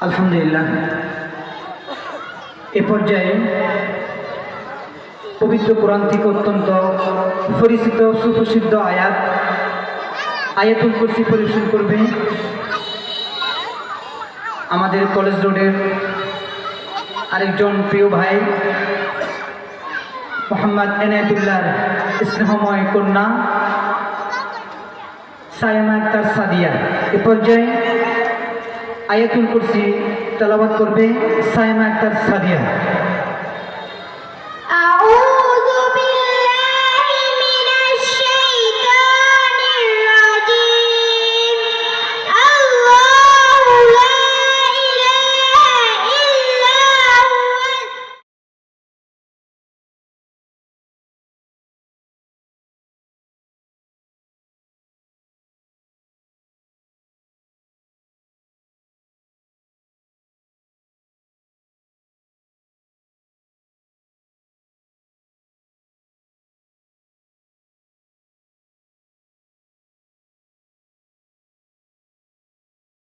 আলহামদুলিল্লাহ। এ পর্যায়ে পবিত্র কোরআন থেকে অত্যন্ত পরিচিত সুপ্রসিদ্ধ আয়াতুল কুরসি পরিবেশন করবে আমাদের কলেজ রোডের আরেকজন প্রিয় ভাই মোহাম্মদ এনায়েতুল্লাহর স্নেহময় কন্যা সায়েমা আক্তার সাদিয়া। এ পর্যায়ে আয়াতুল কুরসি তেলাওয়াত করবে সায়েমা আক্তার সাদিয়া।